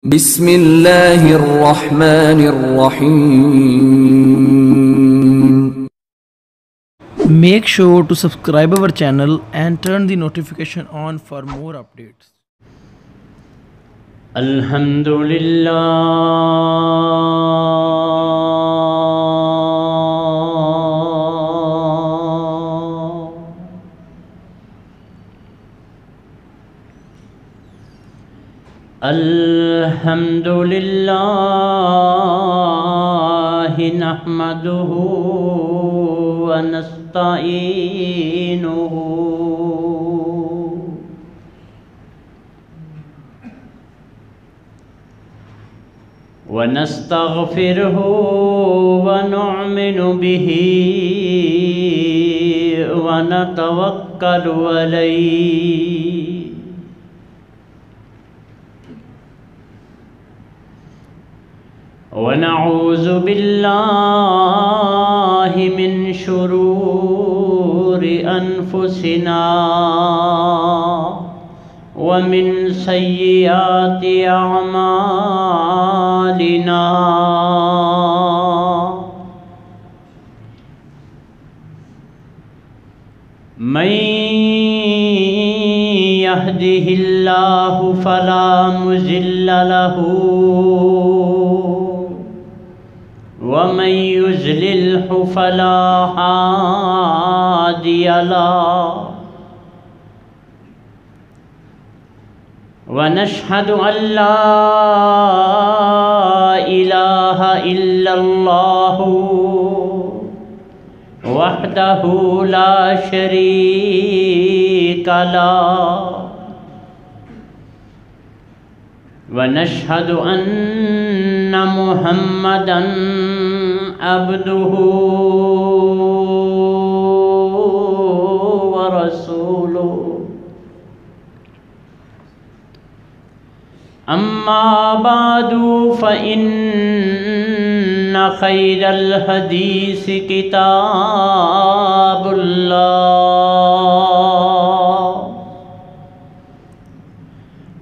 بسم اللہ الرحمن الرحیم. Make sure to subscribe our channel and turn the notification on for more updates. الحمد للہ نحمده ونستعینه ونستغفره ونؤمن به ونتوکل علیہ ونعوذ باللہ من شرور انفسنا ومن سیئات اعمالنا من يهده الله فلا مضل له ومن يضلله فلا هادي له ونشهد أن لا إله إلا الله وحده لا شريك له ونشهد أن محمدًا عبده ورسوله أما بعد فإن خير الحديث كتاب الله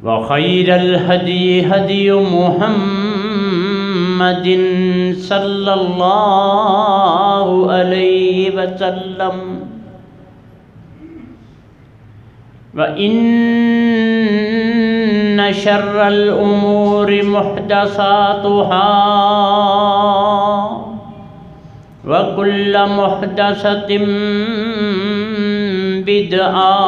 وخير الهدي هدي محمد صلى الله عليه وسلم وإن شر الأمور محدثاتها وكل محدثة بدعة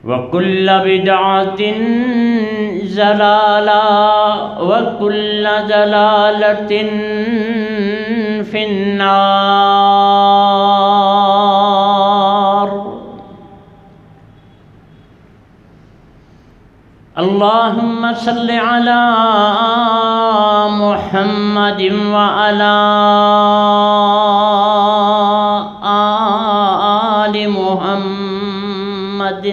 وكل بدعة ضلالة وكل ضلالة في النار. اللهم صل على محمد وعلى آل محمد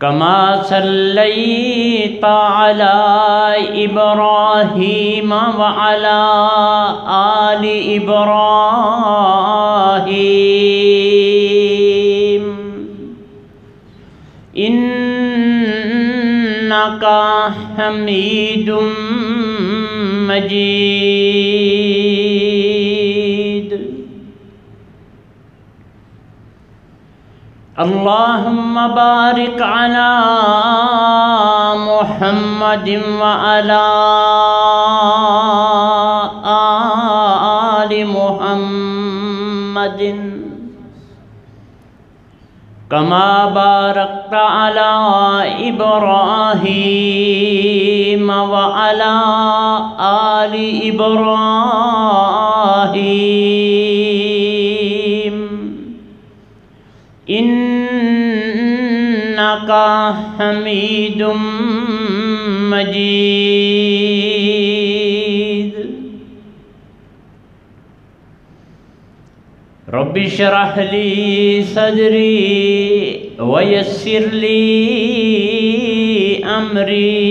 كما صليت على إبراهيم وعلى آل إبراهيم إنك حميد مجيد. اللهم بارك على محمد وعلى آل محمد كما باركت على إبراهيم وعلى آل إبراهيم إنك حميد مجيد. رب اشرح لي صدري ويسر لي أمري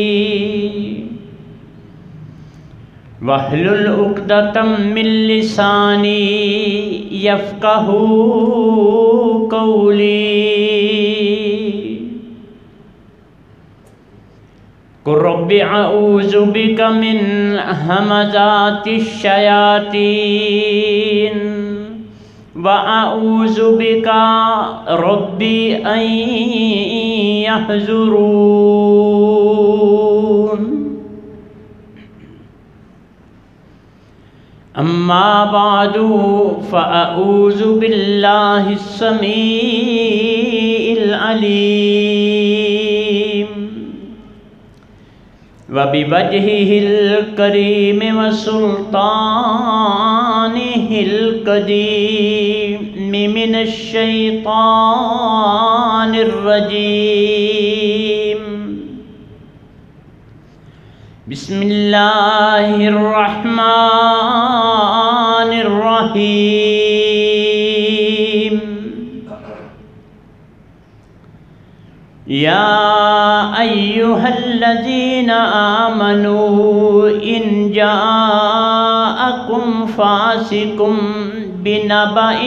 واحلل عقدة من لساني يفقهوا قولي. قل رب اعوذ بک من ہمزات الشیاطین وَأَعُوذُ بِكَ رَبِّ أَن يَحْضُرُونَ أما بعد فأعوذ بالله السميع العليم وبوجهه الكريم وسلطانه القديم من الشيطان الرجيم بسم الله الرحمن الرحيم يا أيها الذين آمنوا إن جاءكم فاسق بنبأ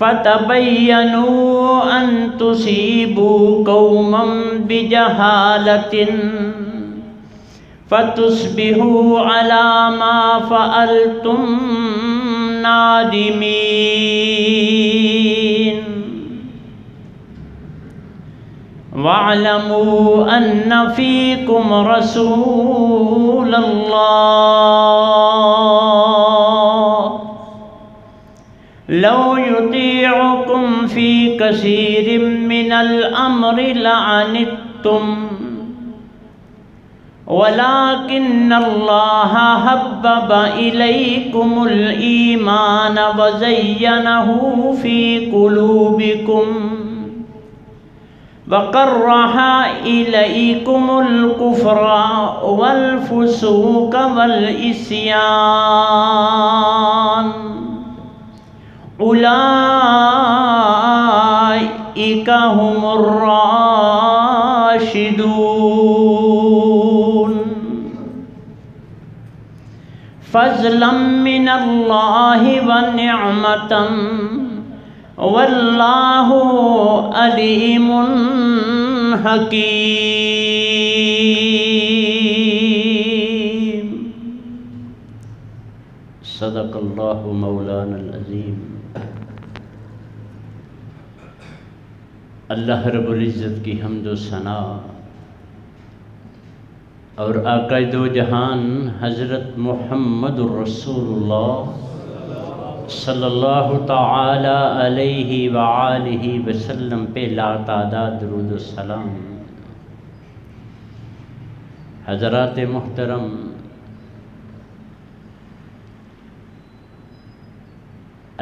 فتبينوا أن تصيبوا قوما بجهالة فتصبحوا على ما فعلتم نادمين واعلموا أن فيكم رسول الله لو يطيعكم في كثير من الأمر لعنتم ولكن الله حبب إليكم الإيمان وزينه في قلوبكم وكره إليكم الكفر والفسوق والعصيان أولئك هم الراشدون فضلا من الله ونعمة والله عليم حكيم صدق اللہ مولانا العظیم۔ اللہ رب العزت کی حمد و ثنا اور آقا دو جہان حضرت محمد الرسول اللہ صلی اللہ تعالی علیہ وآلہ وسلم پہ لا تعداد درود و سلام۔ حضرات محترم،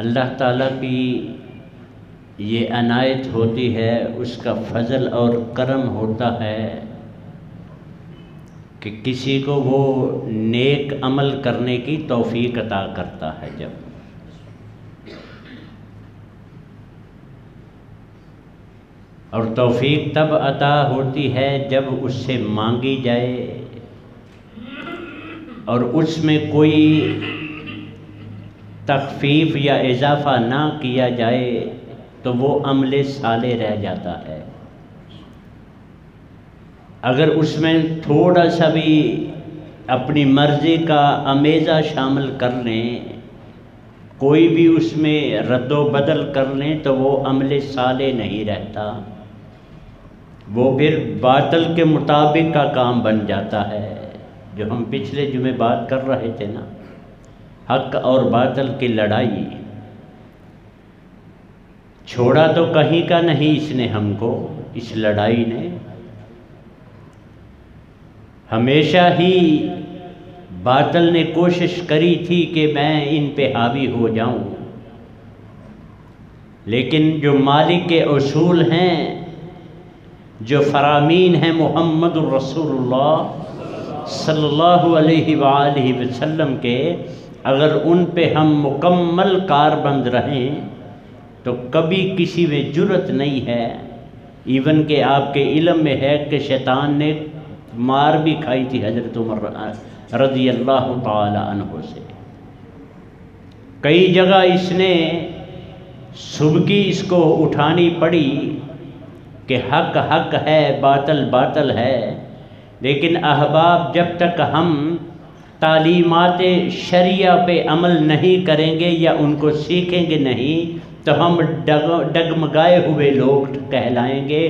اللہ تعالیٰ کی یہ عنایت ہوتی ہے، اس کا فضل اور کرم ہوتا ہے کہ کسی کو وہ نیک عمل کرنے کی توفیق عطا کرتا ہے۔ جب اور توفیق تب عطا ہوتی ہے جب اس سے مانگی جائے اور اس میں کوئی تخفیف یا اضافہ نہ کیا جائے تو وہ عمل صالح رہ جاتا ہے۔ اگر اس میں تھوڑا سا بھی اپنی مرضی کا امیزہ شامل کر لیں، کوئی بھی اس میں رد و بدل کر لیں تو وہ عمل صالح نہیں رہتا، وہ پھر باطل کے مطابق کا کام بن جاتا ہے۔ جو ہم پچھلے جمعے بات کر رہے تھے نا، حق اور باطل کی لڑائی، چھوڑا تو کہیں کا نہیں اس نے ہم کو، اس لڑائی نے ہمیشہ ہی باطل نے کوشش کری تھی کہ میں ان پہ حاوی ہو جاؤں، لیکن جو مالک کے اصول ہیں، جو فرامین ہیں محمد الرسول اللہ صلی اللہ علیہ وآلہ وسلم کے، اگر ان پہ ہم مکمل کاربند رہیں تو کبھی کسی میں جرت نہیں ہے، ایون کہ آپ کے علم میں ہے کہ شیطان نے مار بھی کھائی تھی حضرت عمر رضی اللہ تعالی عنہ سے۔ کئی جگہ اس نے سبکی اس کو اٹھانی پڑی کہ حق حق ہے باطل باطل ہے، لیکن احباب جب تک ہم تعلیمات شریعہ پہ عمل نہیں کریں گے یا ان کو سیکھیں گے نہیں تو ہم ڈگمگائے ہوئے لوگ کہلائیں گے۔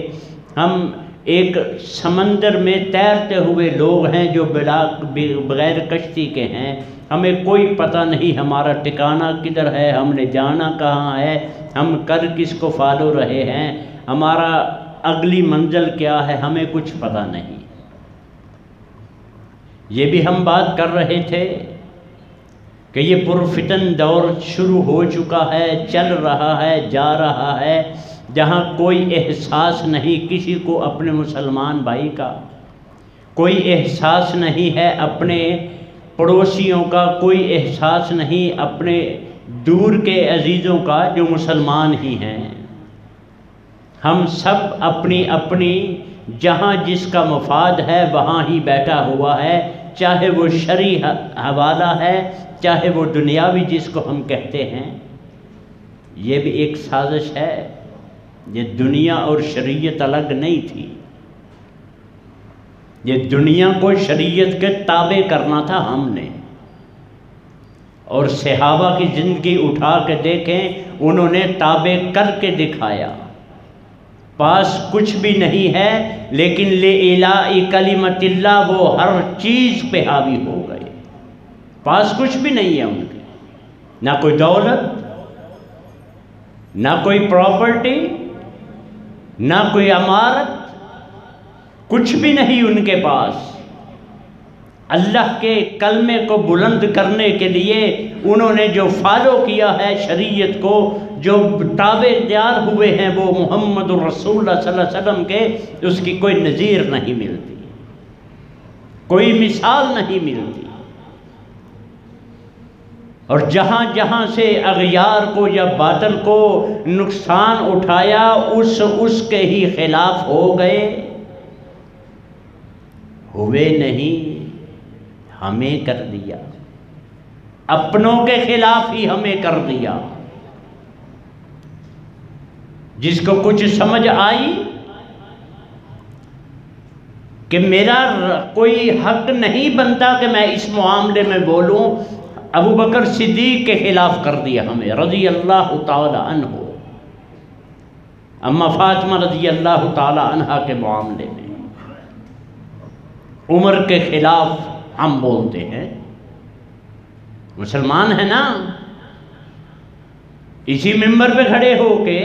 ہم ایک سمندر میں تیرتے ہوئے لوگ ہیں جو بغیر کشتی کے ہیں، ہمیں کوئی پتہ نہیں ہمارا ٹھکانہ کدھر ہے، ہم نے جانا کہاں ہے، ہم کر کس کو فالو رہے ہیں، ہمارا اگلی منزل کیا ہے، ہمیں کچھ پتہ نہیں۔ یہ بھی ہم بات کر رہے تھے کہ یہ پرفتن دور شروع ہو چکا ہے، چل رہا ہے، جا رہا ہے، جہاں کوئی احساس نہیں کسی کو اپنے مسلمان بھائی کا، کوئی احساس نہیں ہے اپنے پڑوسیوں کا، کوئی احساس نہیں اپنے دور کے عزیزوں کا جو مسلمان ہی ہیں۔ ہم سب اپنی اپنی جہاں جس کا مفاد ہے وہاں ہی بیٹھا ہوا ہے، چاہے وہ شرعی حوالہ ہے، چاہے وہ دنیاوی جس کو ہم کہتے ہیں۔ یہ بھی ایک سازش ہے، یہ دنیا اور شریعت الگ نہیں تھی، یہ دنیا کو شریعت کے تابع کرنا تھا ہم نے۔ اور صحابہ کی زندگی اٹھا کے دیکھیں، انہوں نے تابع کر کے دکھایا۔ پاس کچھ بھی نہیں ہے لیکن لِإِعْلَاءِ کلمۃ اللہ وہ ہر چیز پہ حاوی ہو گئے۔ پاس کچھ بھی نہیں ہے ان کے، نہ کوئی دولت، نہ کوئی پراپرٹی، نہ کوئی عمارت، کچھ بھی نہیں ان کے پاس۔ اللہ کے کلمے کو بلند کرنے کے لیے انہوں نے جو فالو کیا ہے شریعت کو، جو تابع دار ہوئے ہیں وہ محمد الرسول اللہ صلی اللہ علیہ وسلم کے، اس کی کوئی نظیر نہیں ملتی، کوئی مثال نہیں ملتی۔ اور جہاں جہاں سے اغیار کو یا باطل کو نقصان اٹھایا اس کے ہی خلاف ہو گئے، ہوئے نہیں، ہمیں کر دیا، اپنوں کے خلاف ہی ہمیں کر دیا۔ جس کو کچھ سمجھ آئی کہ میرا کوئی حق نہیں بنتا کہ میں اس معاملے میں بولوں، ابو بکر صدیق کے خلاف کر دیا ہمیں رضی اللہ تعالی عنہ، اما فاطمہ رضی اللہ تعالی عنہ کے معاملے میں۔ عمر کے خلاف ہم بولتے ہیں، مسلمان ہیں نا، اسی ممبر پہ کھڑے ہو کے،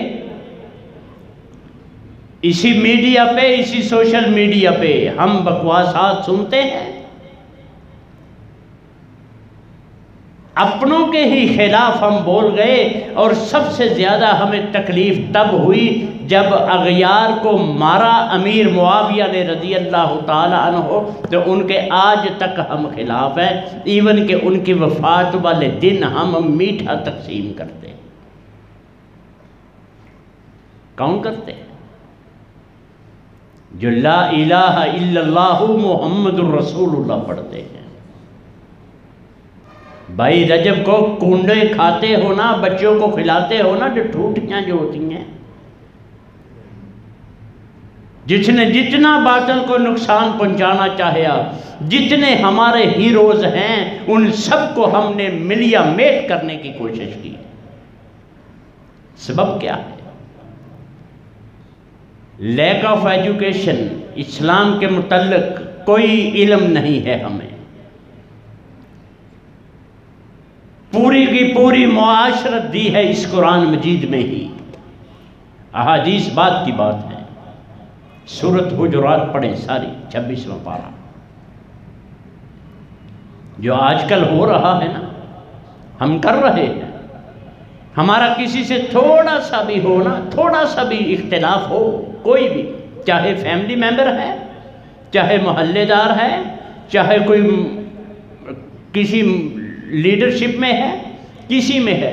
اسی میڈیا پہ، اسی سوشل میڈیا پہ ہم بکواسات سنتے ہیں، اپنوں کے ہی خلاف ہم بول گئے۔ اور سب سے زیادہ ہمیں تکلیف تب ہوئی جب اغیار کو مارا امیر معاویہ نے رضی اللہ تعالی عنہ، تو ان کے آج تک ہم خلاف ہیں، ایون کہ ان کی وفات والے دن ہم میٹھا تقسیم کرتے ہیں۔ کون کرتے ہیں؟ جو لا الہ الا اللہ محمد الرسول اللہ پڑھتے ہیں۔ بھائی رجب کو کنڈے کھاتے ہو نا، بچوں کو کھلاتے ہو نا، جو ٹھوٹیاں جو ہوتی ہیں، جس نے جتنا باطل کو نقصان پہنچانا چاہیا، جتنے ہمارے ہیروز ہیں ان سب کو ہم نے ملیا میٹ کرنے کی کوشش کی۔ سبب کیا ہے؟ لیک آف ایجوکیشن، اسلام کے متعلق کوئی علم نہیں ہے ہمیں، پوری کی پوری معاشرت دی ہے اس قرآن مجید میں ہی، احادیث بات کی بات ہے۔ سورۃ حجرات پڑھیں ساری، 26واں پارہ۔ جو آج کل ہو رہا ہے نا، ہم کر رہے ہیں، ہمارا کسی سے تھوڑا سا بھی ہو نا، تھوڑا سا بھی اختلاف ہو، کوئی بھی، چاہے فیملی ممبر ہے، چاہے محلے دار ہے، چاہے کوئی کسی لیڈرشپ میں ہے، کسی میں ہے،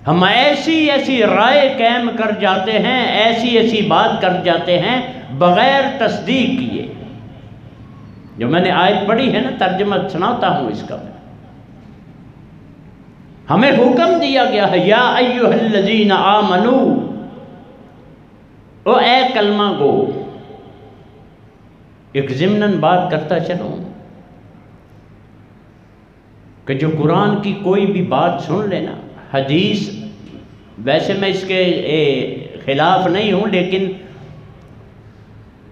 ہم ایسی ایسی رائے قائم کر جاتے ہیں، ایسی ایسی بات کر جاتے ہیں بغیر تصدیق کیے۔ جو میں نے آیت پڑھی ہے نا، ترجمہ سناتا ہوں اس کا، ہمیں حکم دیا گیا ہے یا ایھا الذین آمنو، او اے کلمہ گو۔ ایک ضمناً بات کرتا چلوں کہ جو قرآن کی کوئی بھی بات سن لینا، حدیث، ویسے میں اس کے خلاف نہیں ہوں لیکن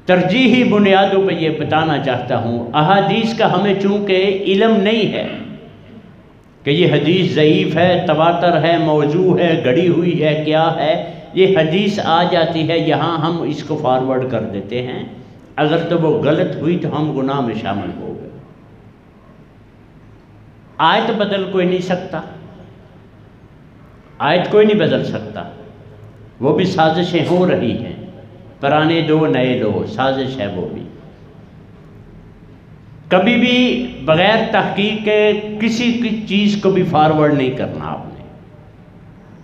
ترجیحی بنیادوں پہ یہ بتانا چاہتا ہوں، احادیث کا ہمیں چونکہ علم نہیں ہے کہ یہ حدیث ضعیف ہے، تواتر ہے، موضوع ہے، گڑی ہوئی ہے، کیا ہے، یہ حدیث آ جاتی ہے یہاں ہم اس کو فارورڈ کر دیتے ہیں، اگر تو وہ غلط ہوئی تو ہم گناہ میں شامل ہو گئے۔ آیت بدل کوئی نہیں سکتا، آیت کوئی نہیں بدل سکتا، وہ بھی سازشیں ہو رہی ہیں، پرانے دو نئے لو، سازش ہے وہ بھی۔ کبھی بھی بغیر تحقیق کے کسی چیز کو بھی فارورڈ نہیں کرنا آپ نے۔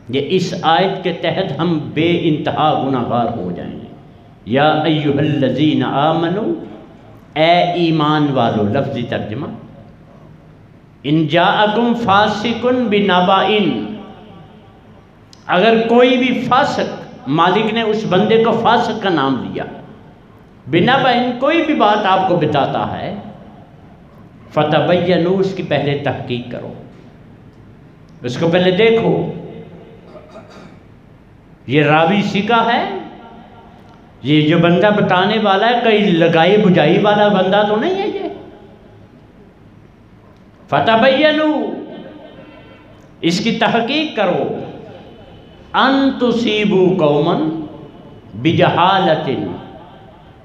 یہ اس آیت کے تحت ہم بے انتہا گناہگار ہو جائیں گے۔ یا ایھا الذین آمنو، اے ایمان والو، لفظی ترجمہ، ان جاءکم فاسق بنبأ، اگر کوئی بھی فاسق، مالک نے اس بندے کو فاسق کا نام دیا، بنبأ، کوئی بھی بات آپ کو بتاتا ہے، فتبینوا، اس کی پہلے تحقیق کرو، اس کو پہلے دیکھو، یہ راوی ثقہ ہے، یہ جو بندہ بتانے والا ہے کہیں لگائی بجائی والا بندہ تو نہیں ہے یہ۔ فتبینوا، اس کی تحقیق کرو، ان تصیبوا قوما بجہالۃ،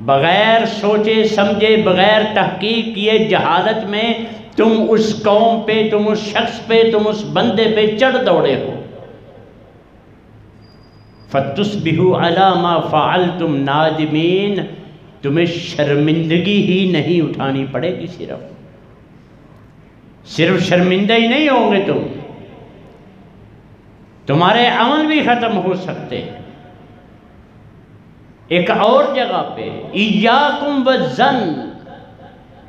بغیر سوچے سمجھے، بغیر تحقیق کیے، جہالت میں تم اس قوم پہ، تم اس شخص پہ، تم اس بندے پہ چڑھ دوڑے ہو، فتصبحوا علی ما فعلتم نادمین، تمہیں شرمندگی ہی نہیں اٹھانی پڑے گی، صرف شرمندہ ہی نہیں ہوں گے تم، تمہارے عمل بھی ختم ہو سکتے ہیں۔ ایک اور جگہ پہ ایاکم والظن،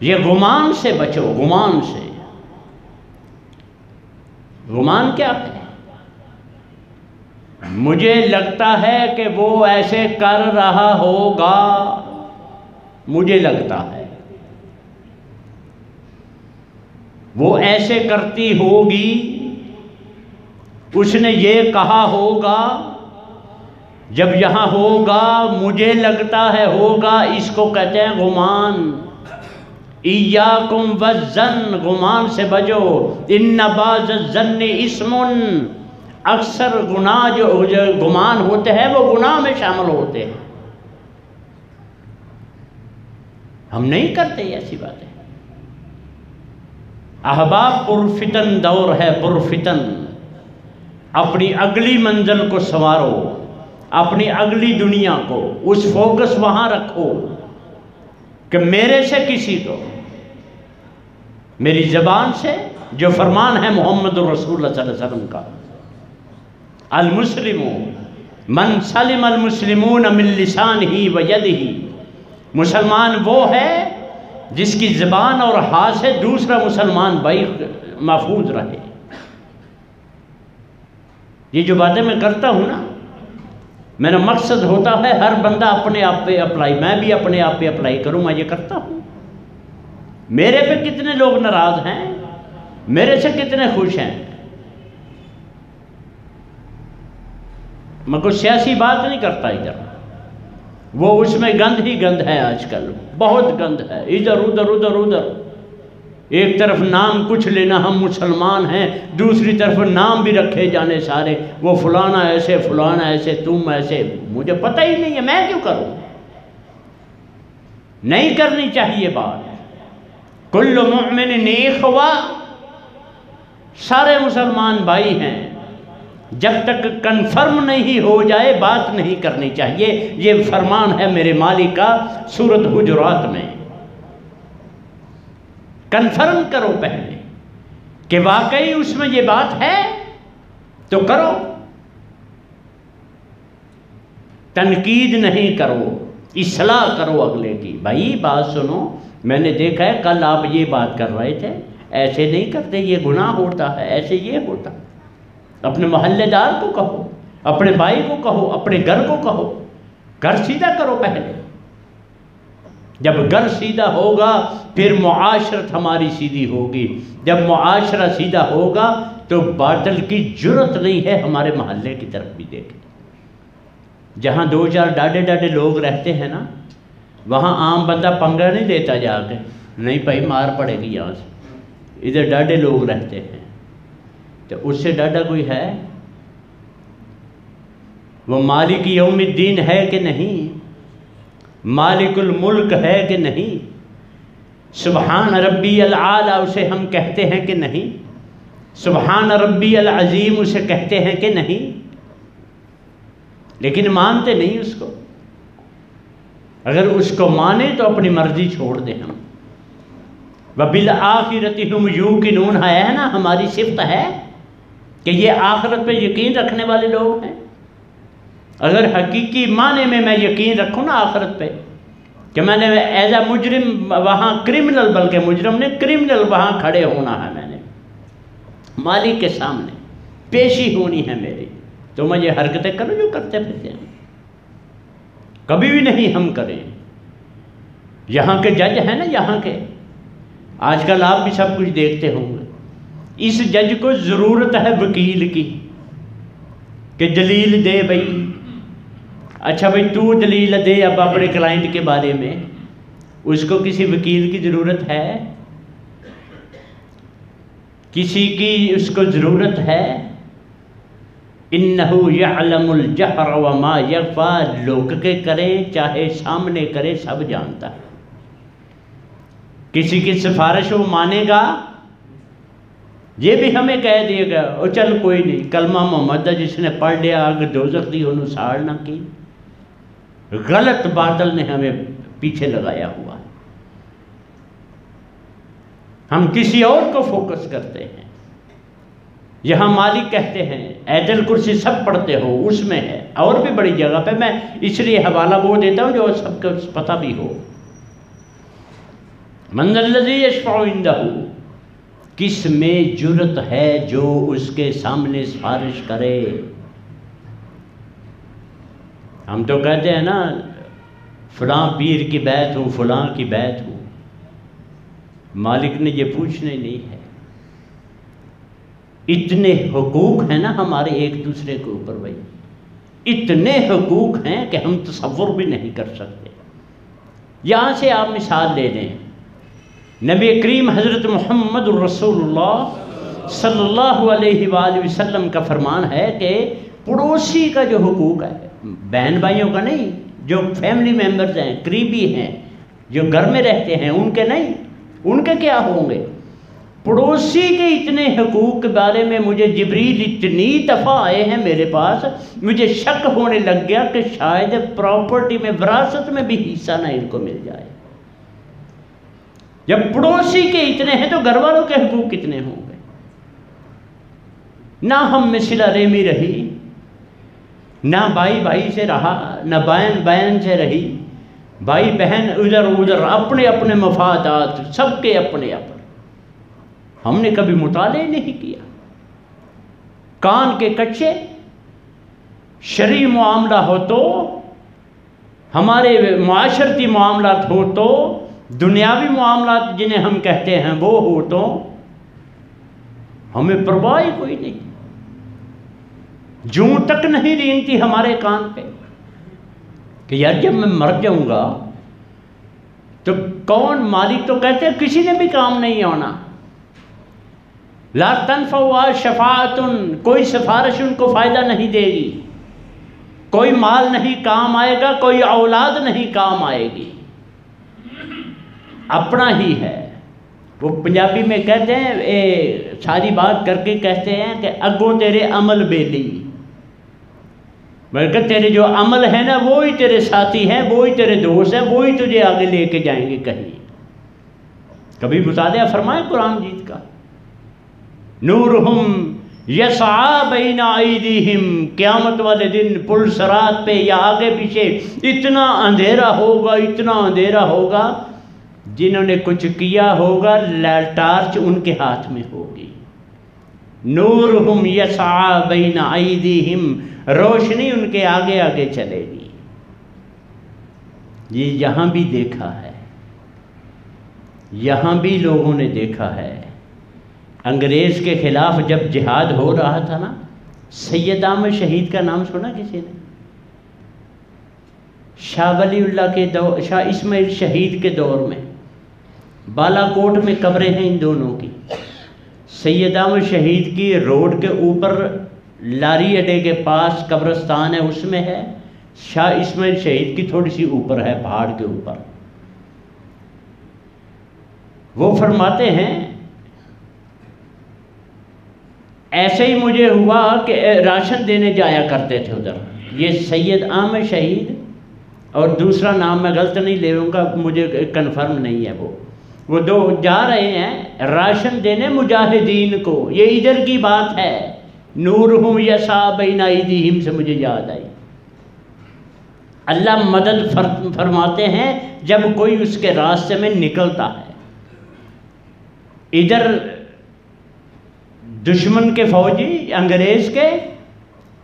یہ گمان سے بچو، گمان سے۔ گمان کیا ہے؟ مجھے لگتا ہے کہ وہ ایسے کر رہا ہوگا، مجھے لگتا ہے وہ ایسے کرتی ہوگی، اس نے یہ کہا ہوگا، جب یہاں ہوگا مجھے لگتا ہے ہوگا، اس کو کہتے ہیں گمان۔ ایاکم والظن، گمان سے بچو، ان بعض الظن اسم، اکثر گناہ جو گمان ہوتے ہیں وہ گناہ میں شامل ہوتے ہیں، ہم نہیں کرتے ایسی باتیں۔ احباب، پرفتن دور ہے، پرفتن، اپنی اگلی منزل کو سنوارو، اپنی اگلی دنیا کو، اس فوکس وہاں رکھو کہ میرے سے کسی کو، میری زبان سے جو فرمان ہے محمد رسول اللہ صلی اللہ علیہ وسلم کا، المسلم من سلم المسلمون من لسانہ و یدہ، مسلمان وہ ہے جس کی زبان اور ہاتھ سے دوسرا مسلمان بھائی محفوظ رہے۔ یہ جو باتیں میں کرتا ہوں نا، میرا مقصد ہوتا ہے ہر بندہ اپنے آپ پہ اپلائی، میں بھی اپنے آپ پہ اپلائی کروں، میں یہ کرتا ہوں۔ میرے پہ کتنے لوگ ناراض ہیں، میرے سے کتنے خوش ہیں، میں کوئی سیاسی بات نہیں کرتا ادھر، وہ اس میں گند ہی گند ہے، آج کل بہت گند ہے، ادھر ادھر ادھر ادھر، ایک طرف نام کچھ لینا ہم مسلمان ہیں، دوسری طرف نام بھی رکھے جانے سارے، وہ فلانا ایسے، فلانا ایسے، تم ایسے، مجھے پتہ ہی نہیں ہے، میں کیوں کروں؟ نہیں کرنی چاہیے بات۔ کل مؤمن اخوہ، سارے مسلمان بھائی ہیں، جب تک کنفرم نہیں ہو جائے بات نہیں کرنی چاہیے، یہ فرمان ہے میرے مالک کا سورۃ حجرات میں۔ کنفرم کرو پہلے کہ واقعی اس میں یہ بات ہے تو کرو، تنقید نہیں کرو، اصلاح کرو اگلے کی، بھائی بات سنو، میں نے دیکھا ہے کل آپ یہ بات کر رہے تھے، ایسے نہیں کرتے، یہ گناہ ہوتا ہے، ایسے یہ ہوتا ہے۔ اپنے محلے دار کو کہو، اپنے بھائی کو کہو، اپنے گھر کو کہو، گھر سیدھا کرو پہلے۔ جب گھر سیدھا ہوگا پھر معاشرت ہماری سیدھی ہوگی، جب معاشرہ سیدھا ہوگا تو باطل کی جرت نہیں ہے ہمارے محلے کی طرف بھی دیکھیں۔ جہاں دو چار ڈاڈے ڈاڈے لوگ رہتے ہیں نا، وہاں عام بندہ پنگا نہیں لیتا جا کے، نہیں بھائی مار پڑے گی یہاں سے، ادھر ڈاڈے لوگ رہتے ہیں تو اس سے ڈاڈا کوئی ہے؟ وہ مالک یوم الدین ہے کہ نہیں؟ مالک الملک ہے کہ نہیں؟ سبحان ربی العالی اسے ہم کہتے ہیں کہ نہیں؟ سبحان ربی العظیم اسے کہتے ہیں کہ نہیں؟ لیکن مانتے نہیں اس کو۔ اگر اس کو مانے تو اپنی مرضی چھوڑ دیں ہم۔ وَبِالْآخِرَةِ هُمْ يُوقِنُونَ ہے نا، ہماری صفت ہے کہ یہ آخرت پہ یقین رکھنے والے لوگ ہیں۔ اگر حقیقی معنی میں یقین رکھوں نا آخرت پہ کہ میں نے ایز اے مجرم وہاں کرمنل، بلکہ مجرم نے کرمنل وہاں کھڑے ہونا ہے، میں نے مالک کے سامنے پیشی ہونی ہے میری، تو میں یہ حرکتیں کروں جو کرتے پھرتے ہیں، کبھی بھی نہیں ہم کریں۔ یہاں کے جج ہیں نا، یہاں کے آج کل آپ بھی سب کچھ دیکھتے ہوں گے، اس جج کو ضرورت ہے وکیل کی کہ دلیل دے بھائی، اچھا بھائی تو دلیل دے اب اپنے کلائنٹ کے بارے میں، اس کو کسی وکیل کی ضرورت ہے؟ کسی کی اس کو ضرورت ہے؟ انہ یعلم الجہر وما یخفی، لوک کے کرے چاہے سامنے کرے سب جانتا ہے۔ کسی کی سفارش وہ مانے گا؟ یہ بھی ہمیں کہہ دے گا او چل کوئی نہیں، کلمہ محمد جس نے پڑھ لیا آگ دوزخ دی انہوں ساڑ نہ کی۔ غلط باطل نے ہمیں پیچھے لگایا ہوا ہے، ہم کسی اور کو فوکس کرتے ہیں۔ یہاں مالک کہتے ہیں ایت الکرسی سب پڑھتے ہو، اس میں ہے، اور بھی بڑی جگہ پہ، میں اس لیے حوالہ وہ دیتا ہوں جو سب کو پتہ بھی ہو۔ من الذی یشفع عندہ، کس میں جرت ہے جو اس کے سامنے سفارش کرے؟ ہم تو کہتے ہیں نا فلاں پیر کی بیعت ہوں، فلاں کی بیعت ہوں، مالک نے یہ پوچھنا ہی نہیں ہے۔ اتنے حقوق ہیں نا ہمارے ایک دوسرے کے اوپر بھائی، اتنے حقوق ہیں کہ ہم تصور بھی نہیں کر سکتے۔ یہاں سے آپ مثال لے لیں، نبی کریم حضرت محمد الرسول اللہ صلی اللہ علیہ وآلہ وسلم کا فرمان ہے کہ پڑوسی کا جو حقوق ہے، بہن بھائیوں کا نہیں، جو فیملی ممبرز ہیں، قریبی ہیں، جو گھر میں رہتے ہیں، ان کے نہیں، ان کے کیا ہوں گے؟ پڑوسی کے اتنے حقوق کے بارے میں مجھے جبریل اتنی دفعہ آئے ہیں میرے پاس، مجھے شک ہونے لگ گیا کہ شاید پراپرٹی میں، وراثت میں بھی حصہ نہ ان کو مل جائے۔ جب پڑوسی کے اتنے ہیں تو گھر والوں کے حقوق کتنے ہوں گے؟ نہ ہم میں صلہ رحمی رہی، نہ بھائی بھائی سے رہا، نہ بہن بہن سے رہی، بھائی بہن ادھر ادھر، اپنے اپنے مفادات، سب کے اپنے اپنے، ہم نے کبھی مطالعہ نہیں کیا۔ کان کے کچے، شرعی معاملہ ہو تو، ہمارے معاشرتی معاملات ہو تو، دنیاوی معاملات جنہیں ہم کہتے ہیں وہ ہو تو، ہمیں پرواہ کوئی نہیں، جوں تک نہیں رینگتی ہمارے کان پہ کہ یار جب میں مر جاؤں گا تو کون؟ مالک تو کہتے ہیں کسی نے بھی کام نہیں آنا، لا تنفع شفاعت، کوئی سفارش ان کو فائدہ نہیں دے گی، کوئی مال نہیں کام آئے گا، کوئی اولاد نہیں کام آئے گی، اپنا ہی ہے۔ وہ پنجابی میں کہتے ہیں، ساری بات کر کے کہتے ہیں کہ اگوں تیرے عمل بیلی، بلکہ تیرے جو عمل ہے نا وہی تیرے ساتھی ہیں، وہی تیرے دوست ہیں، وہی تجھے آگے لے کے جائیں گے کہیں۔ کبھی مطالعہ فرمائیں قرآن مجید کا، نورہم یسعی بین ایدیہم، قیامت والے دن پل صراط پہ یا آگے پیچھے اتنا اندھیرا ہوگا، اتنا اندھیرا ہوگا، جنہوں نے کچھ کیا ہوگا ٹارچ ان کے ہاتھ میں ہوگی۔ نورہم یسعی بین ایدیہم، روشنی ان کے آگے آگے چلے گی۔ یہ یہاں بھی دیکھا ہے، یہاں بھی لوگوں نے دیکھا ہے۔ انگریز کے خلاف جب جہاد ہو رہا تھا نا، سید احمد شہید کا نام سنا کسی نے؟ شاہ ولی اللہ کے دور، شاہ اسماعیل شہید کے دور میں بالا کوٹ میں قبریں ہیں ان دونوں کی۔ سید احمد شہید کی روڈ کے اوپر لاری اڈے کے پاس قبرستان ہے، اس میں ہے۔ شاہ اسماعیل شہید کی تھوڑی سی اوپر ہے، پہاڑ کے اوپر۔ وہ فرماتے ہیں ایسے ہی مجھے ہوا کہ راشن دینے جایا کرتے تھے ادھر، یہ سید احمد شہید اور دوسرا نام میں غلط نہیں لے لوں گا، مجھے کنفرم نہیں ہے، وہ دو جا رہے ہیں راشن دینے مجاہدین کو۔ یہ ادھر کی بات ہے، نورہم یسعی بین ایدیہم سے مجھے یاد آئی۔ اللہ مدد فرماتے ہیں جب کوئی اس کے راستے میں نکلتا ہے۔ ادھر دشمن کے فوجی انگریز کے،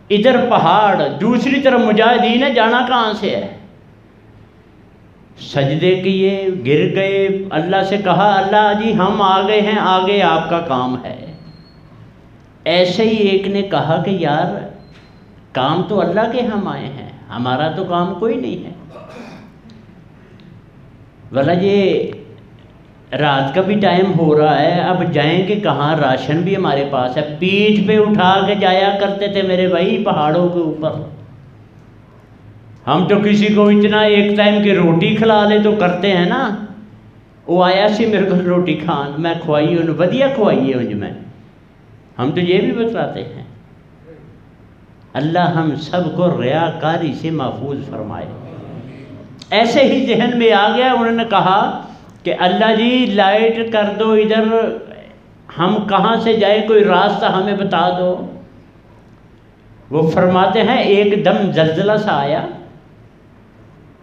ادھر پہاڑ، دوسری طرف مجاہدین ہے، جانا کہاں سے ہے؟ سجدے کیے، گر گئے، اللہ سے کہا اللہ جی ہم آ گئے ہیں، آگے آپ کا کام ہے۔ ایسے ہی ایک نے کہا کہ یار کام تو اللہ کے ہم آئے ہیں، ہمارا تو کام کوئی نہیں ہے۔ بھلا یہ رات کا بھی ٹائم ہو رہا ہے، اب جائیں کہ کہاں؟ راشن بھی ہمارے پاس ہے، پیٹھ پہ اٹھا کے جایا کرتے تھے میرے بھائی پہاڑوں کے اوپر۔ ہم تو کسی کو اتنا ایک ٹائم کی روٹی کھلا لے تو کرتے ہیں نا، وہ آیا سی میرے کو روٹی کھان، میں کھوائی انہوں ودیا کھوائی ہے میں، ہم تو یہ بھی بتلاتے ہیں۔ اللہ ہم سب کو ریاکاری سے محفوظ فرمائے۔ ایسے ہی ذہن میں آ گیا، انہوں نے کہا کہ اللہ جی لائٹ کر دو ادھر، ہم کہاں سے جائیں، کوئی راستہ ہمیں بتا دو۔ وہ فرماتے ہیں ایک دم زلزلہ سا آیا،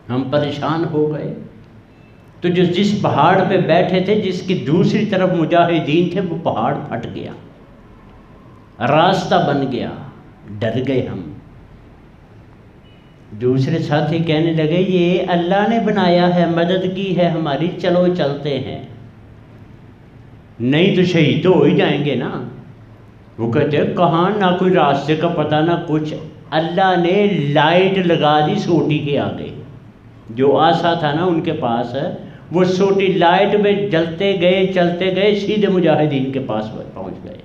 ہم پریشان ہو گئے، تو جس پہاڑ پہ بیٹھے تھے جس کی دوسری طرف مجاہدین تھے، وہ پہاڑ پھٹ گیا، راستہ بن گیا، ڈر گئے ہم۔ دوسرے ساتھی کہنے لگے یہ اللہ نے بنایا ہے، مدد کی ہے ہماری، چلو چلتے ہیں، نہیں تو شہید تو ہو ہی جائیں گے نا۔ وہ کہتے ہیں کہاں، نہ کوئی راستے کا پتہ نہ کچھ۔ اللہ نے لائٹ لگا دی سوٹی کے آگے، جو آسا تھا نا ان کے پاس، وہ سوٹی لائٹ میں جلتے گئے چلتے گئے، سیدھے مجاہدین کے پاس پہنچ گئے۔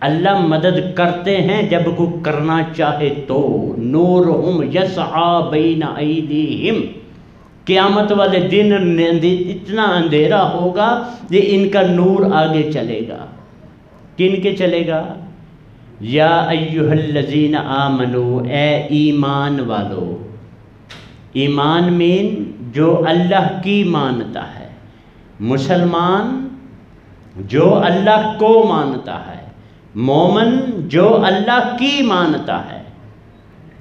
اللہ مدد کرتے ہیں جب کو کرنا چاہے تو۔ نورہم یسعی بین ایدیہم، قیامت والے دن اتنا اندھیرا ہوگا کہ ان کا نور آگے چلے گا۔ کن کے چلے گا؟ یا ایہا الذین آمنو، اے ایمان والو۔ ایمان مین جو اللہ کی مانتا ہے، مسلمان جو اللہ کو مانتا ہے، مومن جو اللہ کی مانتا ہے۔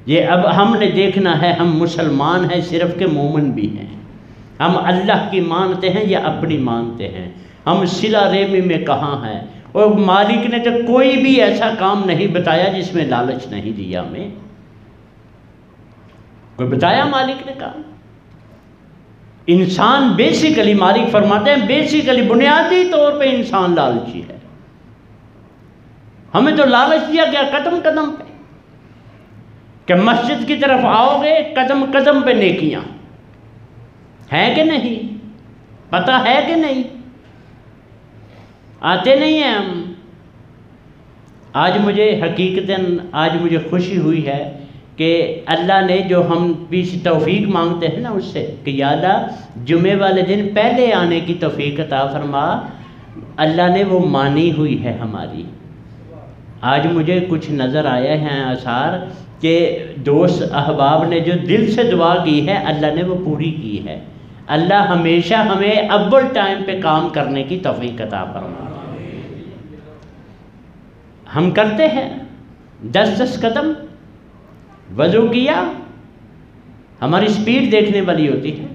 یہ اب ہم نے دیکھنا ہے، ہم مسلمان ہیں صرف کہ مومن بھی ہیں، ہم اللہ کی مانتے ہیں یا اپنی مانتے ہیں، ہم صلہ رحمی میں کہاں ہیں۔ اور مالک نے تو کوئی بھی ایسا کام نہیں بتایا جس میں لالچ نہیں دیا ہمیں، کوئی بتایا مالک نے کہا؟ انسان بیسیکلی، مالک فرماتے ہیں بیسیکلی بنیادی طور پہ انسان لالچی ہے۔ ہمیں تو لالچ دیا گیا قدم قدم پہ، کہ مسجد کی طرف آؤ گے قدم قدم پہ نیکیاں ہیں کہ نہیں، پتہ ہے کہ نہیں؟ آتے نہیں ہیں ہم۔ آج مجھے حقیقتاً آج مجھے خوشی ہوئی ہے کہ اللہ نے جو ہم پیچھے توفیق مانگتے ہیں نا اس سے، کہ یا اللہ جمعے والے دن پہلے آنے کی توفیق عطا فرما، اللہ نے وہ مانی ہوئی ہے ہماری۔ آج مجھے کچھ نظر آئے ہیں آثار کہ دوست احباب نے جو دل سے دعا کی ہے اللہ نے وہ پوری کی ہے۔ اللہ ہمیشہ ہمیں اول ٹائم پہ کام کرنے کی توفیق عطا فرما۔ ہم کرتے ہیں 10 قدم، وضو کیا، ہماری سپیڈ دیکھنے والی ہوتی ہے،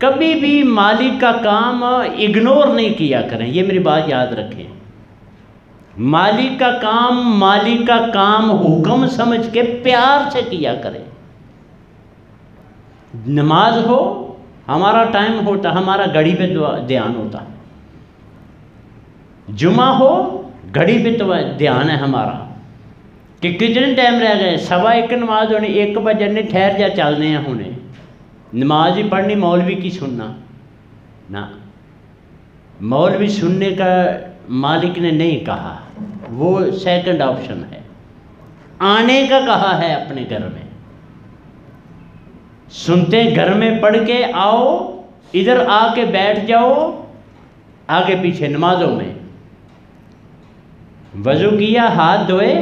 کبھی بھی مالک کا کام اگنور نہیں کیا کریں، یہ میری بات یاد رکھیں۔ مالک کا کام حکم سمجھ کے پیار سے کیا کریں۔ نماز ہو، ہمارا ٹائم ہوتا، ہمارا گھڑی پہ دھیان ہوتا، جمعہ ہو گھڑی پہ تو دھیان ہے ہمارا کہ کتنے ٹائم رہ گئے، 1:15 نماز ہونی، 1 بجے نہیں، ٹھہر جا چلنے ہیں ہونے، نماز ہی پڑھنی، مولوی کی سننا نہ، مولوی سننے کا مالک نے نہیں کہا، وہ سیکنڈ آپشن ہے، آنے کا کہا ہے اپنے گھر میں، سنتے گھر میں پڑھ کے آؤ، ادھر آ کے بیٹھ جاؤ آگے پیچھے نمازوں میں، وضو کیا، ہاتھ دھوئے،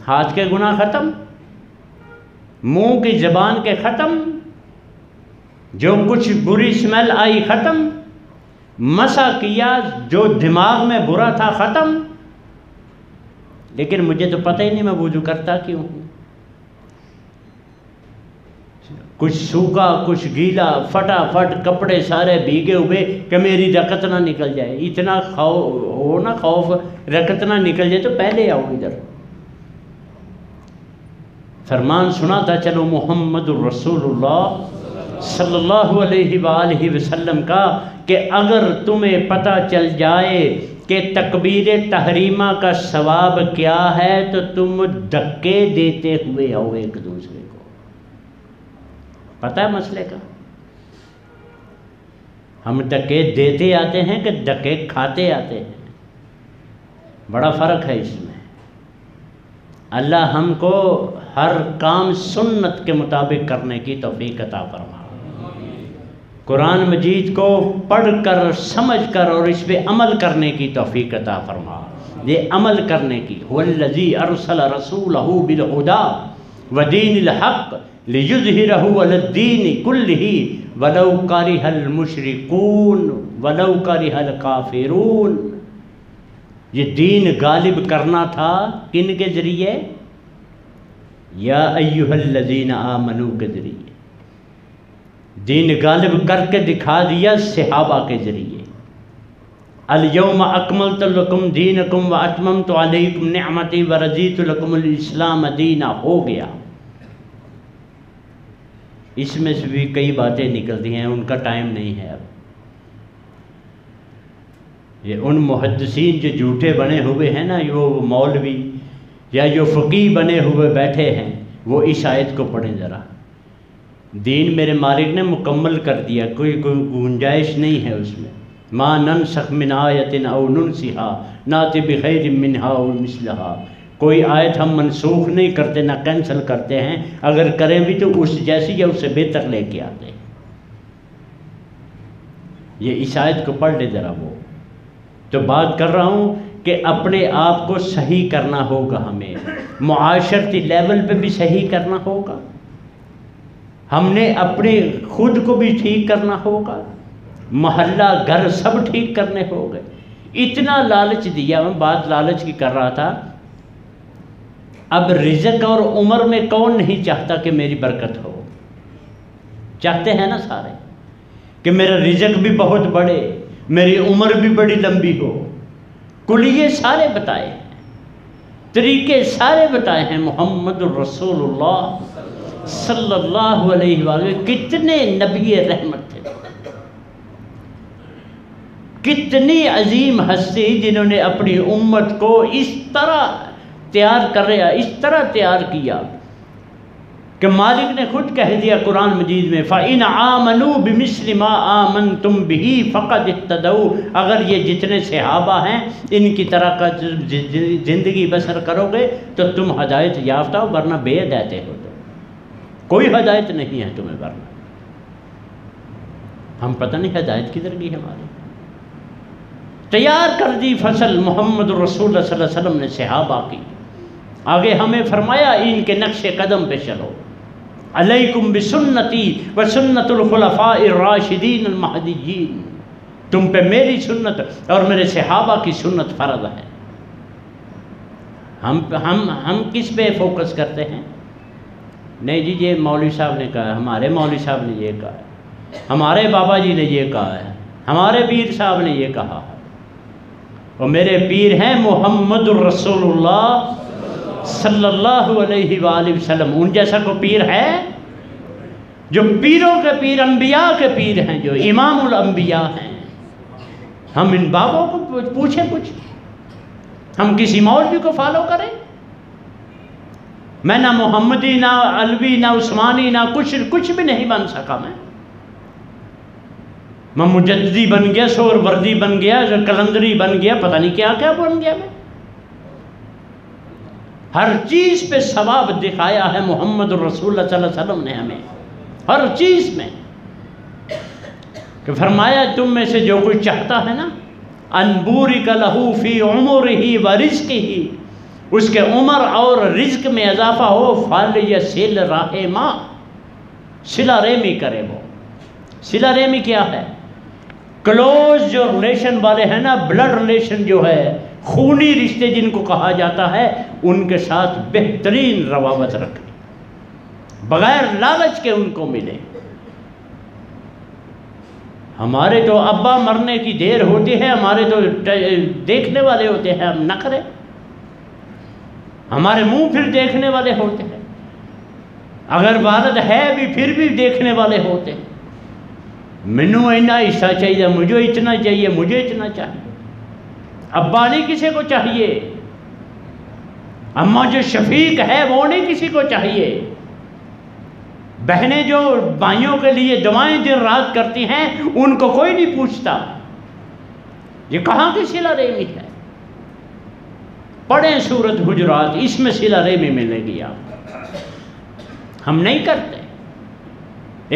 ہاتھ کے گناہ ختم، منہ کی زبان کے ختم، جو کچھ بری اسمیل آئی ختم، مسح کیا جو دماغ میں برا تھا ختم۔ لیکن مجھے تو پتہ ہی نہیں میں وضو کرتا کیوں ہوں، کچھ سوکھا کچھ گیلا، فٹافٹ کپڑے سارے بھیگے ہوئے کہ میری رکعت نہ نکل جائے، اتنا ہو نا خوف، رکعت نہ نکل جائے تو پہلے آؤ ادھر۔ فرمان سنا تھا چلو محمد الرسول اللہ صلی اللہ علیہ وآلہ وسلم کا کہ اگر تمہیں پتہ چل جائے کہ تکبیر تحریمہ کا ثواب کیا ہے تو تم دھکے دیتے ہوئے آؤ ایک دوسرے کو۔ پتہ ہے مسئلے کا؟ ہم دھکے دیتے آتے ہیں کہ دھکے کھاتے آتے ہیں، بڑا فرق ہے اس میں۔ اللہ ہم کو ہر کام سنت کے مطابق کرنے کی توفیق عطا فرما، قرآن مجید کو پڑھ کر سمجھ کر اور اس پہ عمل کرنے کی توفیق عطا فرما۔ یہ عمل کرنے کی، هو الذی ارسل رسولہ بالہدی ودین الحق لیظہرہ علی الدین کلہ ولو کرہ المشرکون ولو کرہ الکافرون۔ یہ دین غالب کرنا تھا کن کے ذریعے؟ یا ایہا الذین آمنوا کے ذریعے، دین غالب کر کے دکھا دیا صحابہ کے ذریعے۔ الیوم اکملت لکم دینکم واتممت علیکم نعمتی ورضیت لکم الاسلام دینا، ہو گیا۔ اس میں سے بھی کئی باتیں نکلتی ہیں، ان کا ٹائم نہیں ہے اب۔ یہ ان محدثین جو جھوٹے بنے ہوئے ہیں نا، جو مولوی یا جو فقیہ بنے ہوئے بیٹھے ہیں، وہ اس آیت کو پڑھیں ذرا۔ دین میرے مالک نے مکمل کر دیا، کوئی گنجائش نہیں ہے اس میں۔ ما ننسخ من آیت او ننسها ناتی بخیر منہا او مثلہا، کوئی آیت ہم منسوخ نہیں کرتے نہ کینسل کرتے ہیں، اگر کریں بھی تو اس جیسی یا اس سے بہتر لے کے آتے ہیں۔ یہ اس آیت کو پڑھ لے ذرا۔ وہ تو بات کر رہا ہوں کہ اپنے آپ کو صحیح کرنا ہوگا، ہمیں معاشرتی لیول پہ بھی صحیح کرنا ہوگا، ہم نے اپنے خود کو بھی ٹھیک کرنا ہوگا، محلہ گھر سب ٹھیک کرنے ہوگے۔ اتنا لالچ دیا، میں بات لالچ کی کر رہا تھا۔ اب رزق اور عمر میں کون نہیں چاہتا کہ میری برکت ہو؟ چاہتے ہیں نا سارے کہ میرا رزق بھی بہت بڑھے، میری عمر بھی بڑی لمبی ہو۔ کلیے سارے بتائے ہیں، طریقے سارے بتائے ہیں محمد الرسول اللہ صلی اللہ علیہ وآلہ۔ کتنے نبی رحمت تھے، کتنی عظیم ہستی جنہوں نے اپنی امت کو اس طرح تیار کیا کہ مالک نے خود کہہ دیا قرآن مجید میں فَإِنْ آمَنُوا بِمِثْلِ مَا آمَنْتُمْ بِهِ فَقَدِ اهْتَدَوْا، اگر یہ جتنے صحابہ ہیں ان کی طرح کا زندگی بسر کرو گے تو تم ہدایت یافتہ ہو، ورنہ بے ہدایت ہو، کوئی ہدایت نہیں ہے تمہیں، ورنہ ہم پتہ نہیں ہدایت کدھر گئی ہماری۔ تیار کر دی فصل محمد رسول اللہ صلی اللہ علیہ وسلم نے صحابہ کی، آگے ہمیں فرمایا ان کے نقش قدم پہ چلو، علیکم بسنتی وسنت الخلفاء الراشدین المہدیین، تم پہ میری سنت اور میرے صحابہ کی سنت فرض ہے۔ ہم کس پہ فوکس کرتے ہیں؟ نہیں جی یہ مولوی صاحب نے کہا، ہمارے مولوی صاحب نے یہ کہا، ہمارے بابا جی نے یہ کہا ہے، ہمارے پیر صاحب نے یہ کہا ہے، اور میرے پیر ہیں محمد الرسول اللہ صلی اللہ علیہ وآلہ وسلم۔ ان جیسا کو پیر ہے؟ جو پیروں کے پیر، انبیاء کے پیر ہیں، جو امام الانبیاء ہیں۔ ہم ان بابوں کو پوچھیں کچھ؟ ہم کسی مولوی کو فالو کریں؟ میں نہ محمدی، نہ علوی، نہ عثمانی، نہ کچھ بھی نہیں بن سکا۔ میں مجددی بن گیا، سور وردی بن گیا، کلندری بن گیا، پتہ نہیں کیا کیا بن گیا میں۔ ہر چیز پہ ثواب دکھایا ہے محمد الرسول اللہ صلی اللہ علیہ وسلم نے ہمیں، ہر چیز میں، کہ فرمایا تم میں سے جو کوئی چاہتا ہے نا، ان بورک لہ فی عمرہ و رزقہ، اس کے عمر اور رزق میں اضافہ ہو، فلیصل رحمہ، صلہ رحمی کرے۔ وہ صلہ رحمی کیا ہے؟ کلوز جو ریلیشن والے ہیں نا، بلڈ ریلیشن جو ہے، خونی رشتے جن کو کہا جاتا ہے، ان کے ساتھ بہترین روابط رکھیں، بغیر لالچ کے ان کو ملے۔ ہمارے تو ابا مرنے کی دیر ہوتی ہے، ہمارے تو دیکھنے والے ہوتے ہیں، ہم نہ کریں، ہمارے منہ پھر دیکھنے والے ہوتے ہیں، اگر والد ہے بھی پھر بھی دیکھنے والے ہوتے ہیں۔ منو اینا حصہ چاہیے، مجھے اتنا چاہیے، مجھے اتنا چاہیے۔ ابا نہیں کسی کو چاہیے، اماں جو شفیق ہے وہ نہیں کسی کو چاہیے، بہنیں جو بھائیوں کے لیے دعائیں دن رات کرتی ہیں ان کو کوئی نہیں پوچھتا۔ یہ کہاں کی صلہ رحمی ہے؟ پڑھیں سورۃ حجرات، اس میں صلہ رحمی ملے گی آپ۔ ہم نہیں کرتے،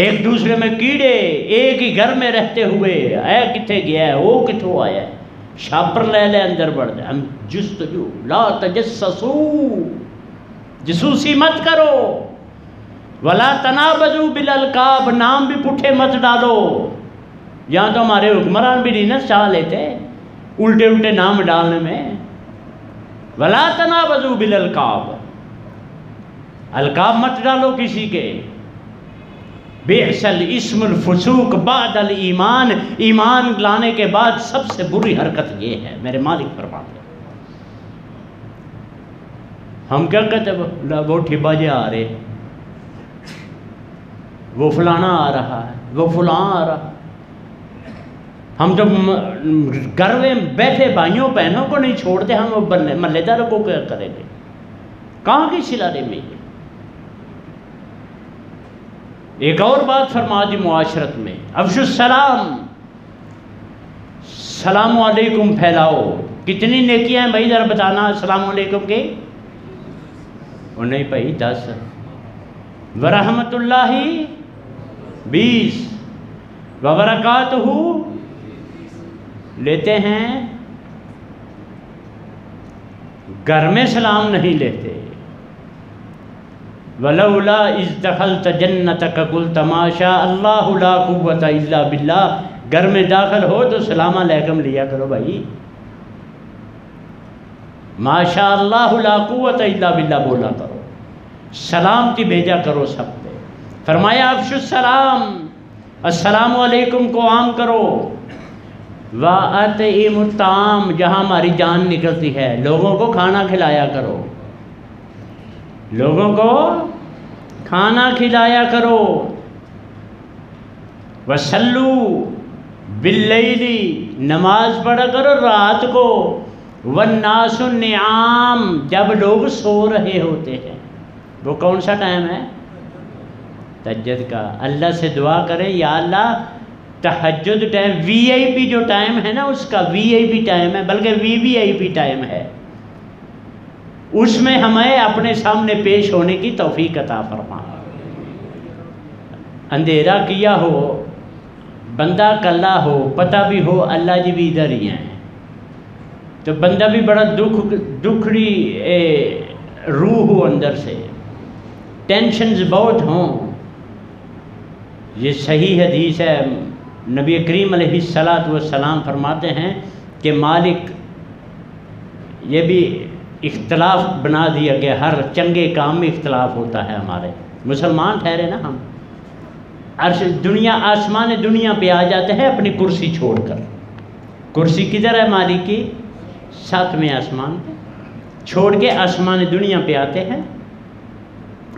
ایک دوسرے میں کیڑے، ایک ہی گھر میں رہتے ہوئے، اے کتھے گیا ہے، وہ کتھوں آیا ہے، شاپر لے لے اندر بڑھ جائے۔ ہم جستجو، لا تجسسو، جسوسی مت کرو، ولا تنابزوا بالالقاب، نام بھی پٹھے مت ڈالو۔ یہاں تو ہمارے حکمران بھی نہیں نا چاہ لیتے الٹے الٹے نام ڈالنے میں۔ ولا تنابزوا بالالقاب، القاب مت ڈالو کسی کے۔ بئس الاسم الفسوق بعد الایمان، ایمان لانے کے بعد سب سے بری حرکت یہ ہے، میرے مالک فرماتے ہیں۔ ہم کیا کہتے ہیں؟ وہ ٹھبا جی آ رہے، وہ فلانا آ رہا ہے، وہ فلاں آ رہا ہے۔ ہم تو گھر میں بیٹھے بھائیوں بہنوں کو نہیں چھوڑتے، ہم محلے داروں کو کیا کریں گے؟ کہاں کی صلہ رحمی ہے؟ ایک اور بات فرما دی معاشرت میں، افشوا السلام، السلام علیکم پھیلاؤ۔ کتنی نیکیاں ہیں بھائی ذرا بتانا السلام علیکم کے؟ اور نہیں بھائی 10، ورحمۃ اللہ 20، وبرکاتہ لیتے ہیں، گھر میں سلام نہیں لیتے۔ ولولا اذ دخلت جنتک قلت ما شاء اللہ لا قوت الا باللہ، گھر میں داخل ہو تو سلام علیکم لیا کرو بھائی، ما شاء اللہ لا قوت الا باللہ بولا کرو، سلامتی بھیجا کرو سب پہ۔ فرمایا افشوا السلام، السلام علیکم کو عام کرو۔ وَأَطْعِمُوا الطَّعَامَ، جہاں ہماری جان نکلتی ہے لوگوں کو کھانا کھلایا کرو، لوگوں کو کھانا کھلایا کرو۔ وَصَلُّوا بِاللَّيْلِ، نماز پڑھا کرو رات کو۔ وَالنَّاسُ نِعَامٌ، جب لوگ سو رہے ہوتے ہیں۔ وہ کون سا ٹائم ہے؟ تہجد کا۔ اللہ سے دعا کریں، یا اللہ تہجد ٹائم، وی آئی پی جو ٹائم ہے نا، اس کا وی آئی پی ٹائم ہے، بلکہ وی آئی پی ٹائم ہے، اس میں ہمیں اپنے سامنے پیش ہونے کی توفیق عطا فرما۔ اندھیرا کیا ہو، بندہ کلا ہو، پتہ بھی ہو اللہ جی بھی ادھر ہی ہیں، تو بندہ بھی بڑا دکھڑی روح ہو اندر سے، ٹینشنز بہت ہوں۔ یہ صحیح حدیث ہے، نبی کریم علیہ السلام فرماتے ہیں کہ مالک، یہ بھی اختلاف بنا دیا گیا، ہر چنگے کام میں اختلاف ہوتا ہے، ہمارے مسلمان ٹھہرے نا ہم، عرش دنیا آسمان دنیا پہ آ جاتے ہیں اپنی کرسی چھوڑ کر. کرسی کدھر ہے مالک کی؟ 7ویں آسمان پہ. چھوڑ کے آسمان دنیا پہ آتے ہیں،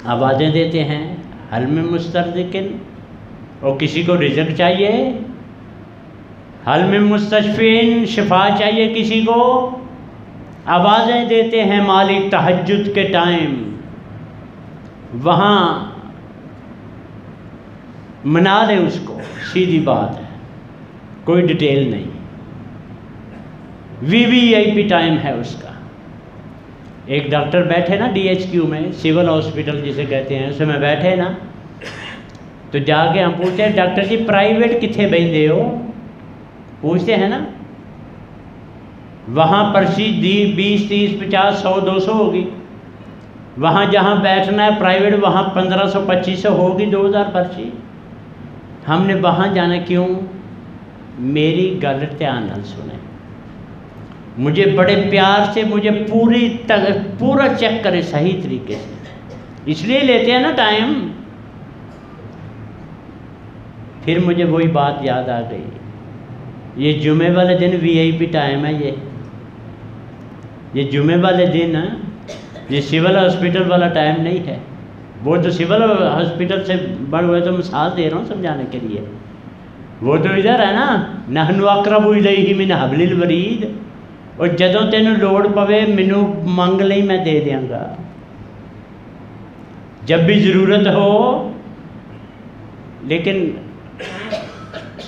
آوازیں دیتے ہیں حل من مسترزقن، اور کسی کو رزق چاہیے، حل من مستشفین، شفا چاہیے کسی کو، آوازیں دیتے ہیں مالک تہجد کے ٹائم. وہاں منا لے اس کو، سیدھی بات ہے، کوئی ڈیٹیل نہیں. وی آئی پی ٹائم ہے اس کا. ایک ڈاکٹر بیٹھے نا DHQ میں، سول ہاسپٹل جسے کہتے ہیں، اس میں بیٹھے نا تو جا کے ہم پوچھتے ہیں ڈاکٹر جی پرائیویٹ کتنے بہندے ہو، پوچھتے ہیں نا. وہاں پرچی 20 30 50 100 200 ہوگی. وہاں جہاں بیٹھنا ہے پرائیویٹ وہاں 1500 2500 ہوگی، 2000 پرچی. ہم نے وہاں جانا کیوں؟ میری گل دھیان نال سنیں، مجھے بڑے پیار سے مجھے پورا چیک کرے صحیح طریقے سے، اس لیے لیتے ہیں نا ٹائم. پھر مجھے وہی بات یاد آ گئی، یہ جمعے والے دن VIP ٹائم ہے. یہ جمعے والے دن یہ سول ہاسپٹل والا ٹائم نہیں ہے. وہ تو سول ہاسپٹل سے بڑھ ہوئے تو مثال دے رہا ہوں سمجھانے کے لیے. وہ تو ادھر ہے نا، نحن اقرب الیہ من حبل الورید. اور جدوں تینوں لوڑ پوے مینوں منگ لئی میں دے دیاں گا، جب بھی ضرورت ہو. لیکن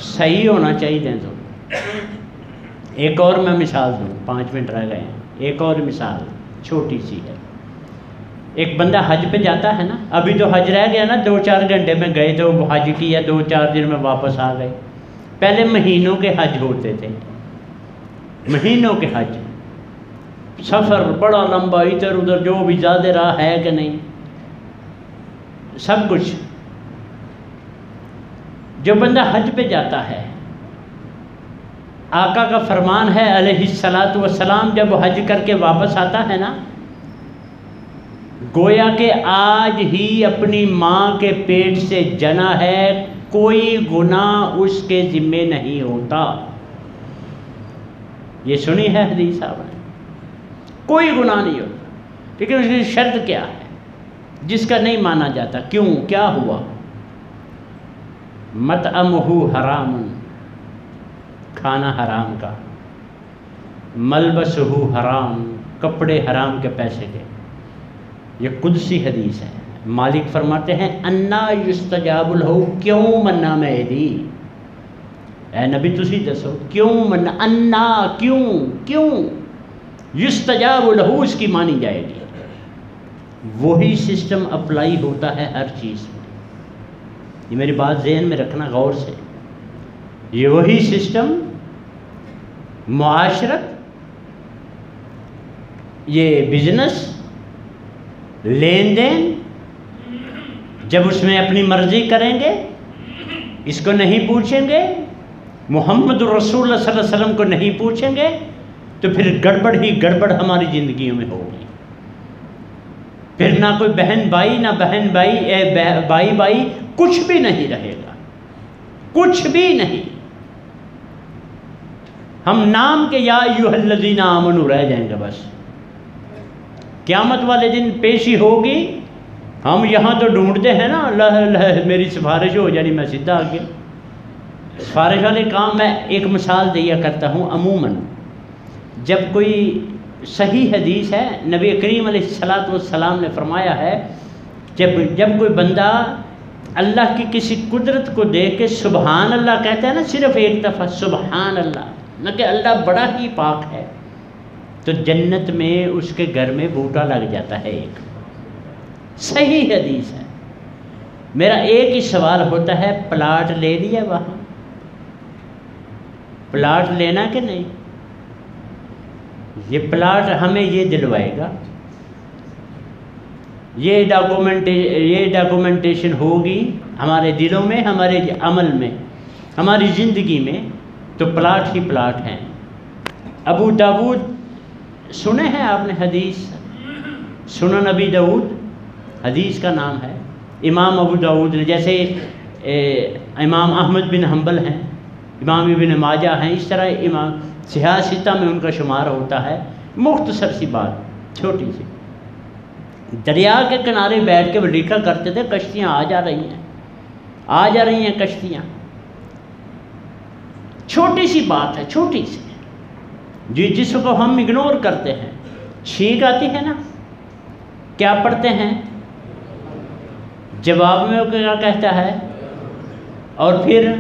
صحیح ہونا چاہیے. تو ایک اور میں مثال دوں، 5 منٹ رہ گئے ہیں. ایک اور مثال چھوٹی سی ہے. ایک بندہ حج پہ جاتا ہے نا، ابھی تو حج رہ گیا نا، 2-4 گھنٹے میں گئے تو حج کیا، 2-4 دن میں واپس آ گئے. پہلے مہینوں کے حج ہوتے تھے، مہینوں کے حج، سفر بڑا لمبا، ادھر ادھر جو بھی زیادہ راہ ہے کہ نہیں، سب کچھ. جو بندہ حج پہ جاتا ہے، آقا کا فرمان ہے علیہ الصلاۃ والسلام، جب وہ حج کر کے واپس آتا ہے نا، گویا کہ آج ہی اپنی ماں کے پیٹ سے جنا ہے، کوئی گناہ اس کے ذمے نہیں ہوتا. یہ سنی ہے حدیث صاحب نے، کوئی گناہ نہیں ہوتا. لیکن اس کی شرط کیا ہے جس کا نہیں مانا جاتا؟ کیوں؟ کیا ہوا؟ مطعمہ حرام، کھانا حرام کا، ملبسہ حرام، کپڑے حرام کے پیسے کے. یہ قدسی حدیث ہے. مالک فرماتے ہیں انا یستجاب لہ، کیوں منع میں دی؟ اے نبی تسی دسو کیوں منع، انا کیوں یستجاب لہ اس کی مانی جائے گی. وہی سسٹم اپلائی ہوتا ہے ہر چیز میں. یہ میری بات ذہن میں رکھنا غور سے. یہ وہی سسٹم معاشرت، یہ بزنس، لین دین، جب اس میں اپنی مرضی کریں گے، اس کو نہیں پوچھیں گے، محمد رسول اللہ صلی اللہ علیہ وسلم کو نہیں پوچھیں گے، تو پھر گڑبڑ ہی گڑبڑ ہماری زندگیوں میں ہوگی. پھر نہ کوئی بہن بھائی، نہ بہن بھائی بھائی، کچھ بھی نہیں رہے گا، کچھ بھی نہیں. ہم نام کے یا ایھا الذین آمنوا رہ جائیں گے بس. قیامت والے دن پیشی ہوگی. ہم یہاں تو ڈھونڈتے ہیں نا، اللہ میری سفارش ہو جانی، میں سیدھا آ گیا. سفارش والے کام میں ایک مثال دیا کرتا ہوں. عموماً جب کوئی صحیح حدیث ہے، نبی کریم علیہ الصلاۃ والسلام نے فرمایا ہے، جب کوئی بندہ اللہ کی کسی قدرت کو دیکھ کے سبحان اللہ کہتا ہے نا، صرف ایک دفعہ سبحان اللہ، نہ کہ اللہ بڑا ہی پاک ہے، تو جنت میں اس کے گھر میں بوٹا لگ جاتا ہے. ایک صحیح حدیث ہے. میرا ایک ہی سوال ہوتا ہے، پلاٹ لے لیا؟ وہاں پلاٹ لینا کہ نہیں؟ یہ پلاٹ ہمیں یہ دلوائے گا، یہ ڈاکومنٹیشن ہوگی ہمارے دلوں میں، ہمارے عمل میں، ہماری زندگی میں، تو پلاٹ ہی پلاٹ ہیں. ابو داود سنے ہیں آپ نے حدیث؟ سنن ابی داود حدیث کا نام ہے. امام ابو داود نے، جیسے امام احمد بن حنبل ہیں، امام ابن ماجہ ہیں، اس طرح امام صحاح ستہ میں ان کا شمار ہوتا ہے۔ مختصر سی بات، چھوٹی سی، دریا کے کنارے بیٹھ کے وہ لکھا کرتے تھے کشتیاں آ جا رہی ہیں کشتیاں۔ چھوٹی سی بات ہے، چھوٹی سی، جس کو ہم اگنور کرتے ہیں۔ چھینک آتی ہے نا، کیا پڑھتے ہیں؟ جواب میں وہ کیا کہتا ہے؟ اور پھر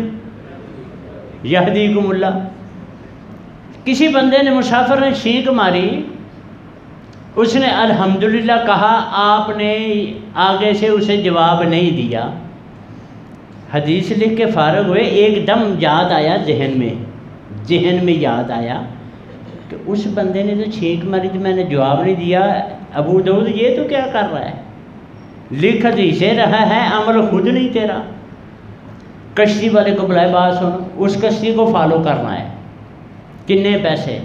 یہدیکم اللہ۔ کسی بندے نے، مسافر نے چھینک ماری، اس نے الحمدللہ کہا، آپ نے آگے سے اسے جواب نہیں دیا، حدیث لکھ کے فارغ ہوئے، ایک دم یاد آیا ذہن میں یاد آیا کہ اس بندے نے تو چھینک ماری تو میں نے جواب نہیں دیا، ابو داؤد یہ تو کیا کر رہا ہے؟ لکھ حدیث رہا ہے، عمل خود نہیں تیرا۔ کشتی والے کو بلائے، بات سنو، اس کشتی کو فالو کرنا ہے، کتنے پیسے؟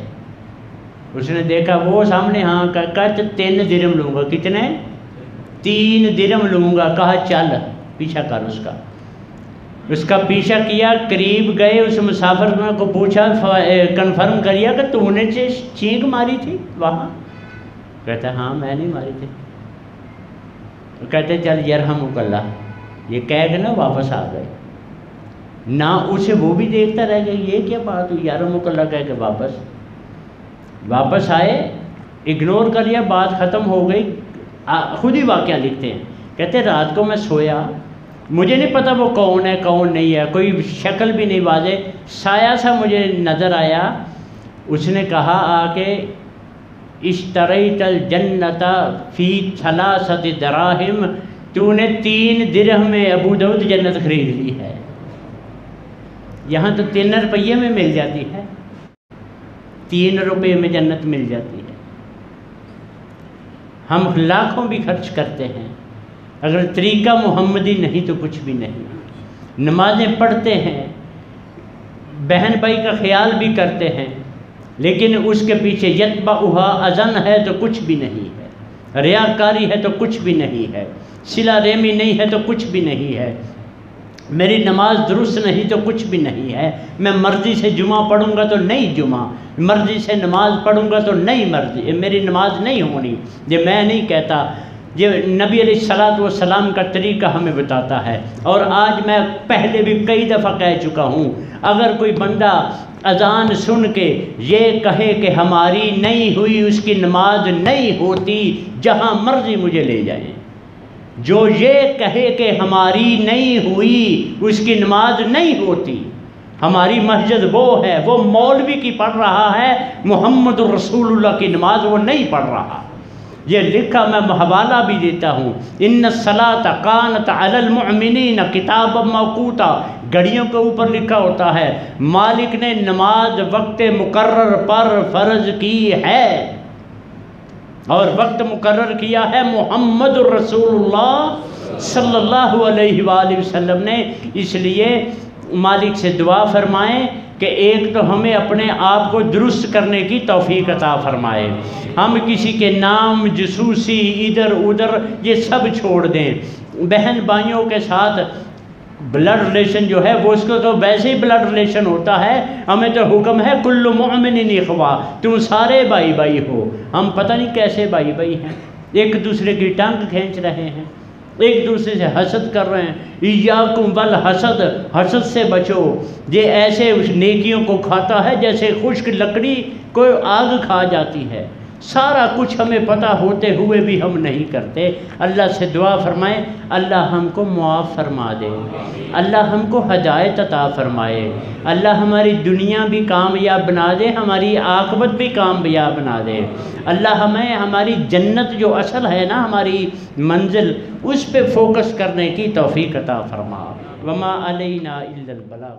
اس نے دیکھا وہ سامنے، ہاں کہا 3 درہم لوں گا۔ کتنے؟ 3 درہم لوں گا۔ کہا چل پیچھا کر اس کا پیچھا کیا، قریب گئے، اس مسافر کو پوچھا، کنفرم کریا کہ تو نے چھینک ماری تھی وہاں؟ کہتا ہاں میں نہیں ماری تھی۔ کہتے چل یرحمک اللہ، یہ کہہ کے نا واپس آ گئے، نہ اسے وہ بھی دیکھتا رہ گیا، یہ کیا بات ہوئی، یرحمک اللہ کہہ کے واپس آئے، اگنور کر لیا، بات ختم ہو گئی۔ خود ہی واقعہ لکھتے ہیں، کہتے رات کو میں سویا، مجھے نہیں پتا وہ کون ہے کون نہیں ہے، کوئی شکل بھی نہیں واضح، سایہ سا مجھے نظر آیا۔ اس نے کہا آ کے اشتریت الجنت فی 3 دراہم، تو نے 3 درہم میں ابو داؤد جنت خرید لی ہے۔ یہاں تو 3 روپیے میں مل جاتی ہے، 3 روپے میں جنت مل جاتی ہے۔ ہم لاکھوں بھی خرچ کرتے ہیں، اگر طریقہ محمدی نہیں تو کچھ بھی نہیں۔ نمازیں پڑھتے ہیں، بہن بھائی کا خیال بھی کرتے ہیں، لیکن اس کے پیچھے یتبعھا اذن ہے تو کچھ بھی نہیں ہے، ریاکاری ہے تو کچھ بھی نہیں ہے، صلہ رحمی نہیں ہے تو کچھ بھی نہیں ہے، میری نماز درست نہیں تو کچھ بھی نہیں ہے، میں مرضی سے جمعہ پڑھوں گا تو نہیں جمعہ، مرضی سے نماز پڑھوں گا تو نہیں مرضی، میری نماز نہیں ہونی۔ یہ میں نہیں کہتا، یہ نبی علیہ الصلوۃ والسلام کا طریقہ ہمیں بتاتا ہے۔ اور آج میں پہلے بھی کئی دفعہ کہہ چکا ہوں، اگر کوئی بندہ اذان سن کے یہ کہے کہ ہماری نہیں ہوئی، اس کی نماز نہیں ہوتی، جہاں مرضی مجھے لے جائیں۔ جو یہ کہے کہ ہماری نہیں ہوئی، اس کی نماز نہیں ہوتی۔ ہماری مسجد وہ ہے، وہ مولوی کی پڑھ رہا ہے، محمد رسول اللہ کی نماز وہ نہیں پڑھ رہا۔ یہ لکھا، میں حوالہ بھی دیتا ہوں، ان الصلاۃ کانت علی المؤمنین کتابا موقوتا، گھڑیوں کے اوپر لکھا ہوتا ہے، مالک نے نماز وقت مقرر پر فرض کی ہے، اور وقت مقرر کیا ہے محمد رسول اللہ صلی اللہ علیہ وآلہ وسلم نے۔ اس لیے مالک سے دعا فرمائیں کہ ایک تو ہمیں اپنے آپ کو درست کرنے کی توفیق عطا فرمائے، ہم کسی کے نام جسوسی ادھر ادھر یہ سب چھوڑ دیں، بہن بھائیوں کے ساتھ بلڈ ریلیشن جو ہے وہ اس کو تو ویسے ہی بلڈ ریلیشن ہوتا ہے، ہمیں تو حکم ہے کل مؤمن اخوا، تم سارے بھائی بھائی ہو۔ ہم پتہ نہیں کیسے بھائی بھائی ہیں، ایک دوسرے کی ٹانگ کھینچ رہے ہیں، ایک دوسرے سے حسد کر رہے ہیں۔ ایاکم والحسد، حسد سے بچو، یہ ایسے نیکیوں کو کھاتا ہے جیسے خشک لکڑی کو آگ کھا جاتی ہے۔ سارا کچھ ہمیں پتہ ہوتے ہوئے بھی ہم نہیں کرتے۔ اللہ سے دعا فرمائیں، اللہ ہم کو معاف فرما دے، اللہ ہم کو ہدایت عطا فرمائے، اللہ ہماری دنیا بھی کامیاب بنا دے، ہماری عاقبت بھی کامیاب بنا دے، اللہ ہمیں ہماری جنت جو اصل ہے نا، ہماری منزل، اس پہ فوکس کرنے کی توفیق عطا فرما۔ وما علینا الا البلاغ۔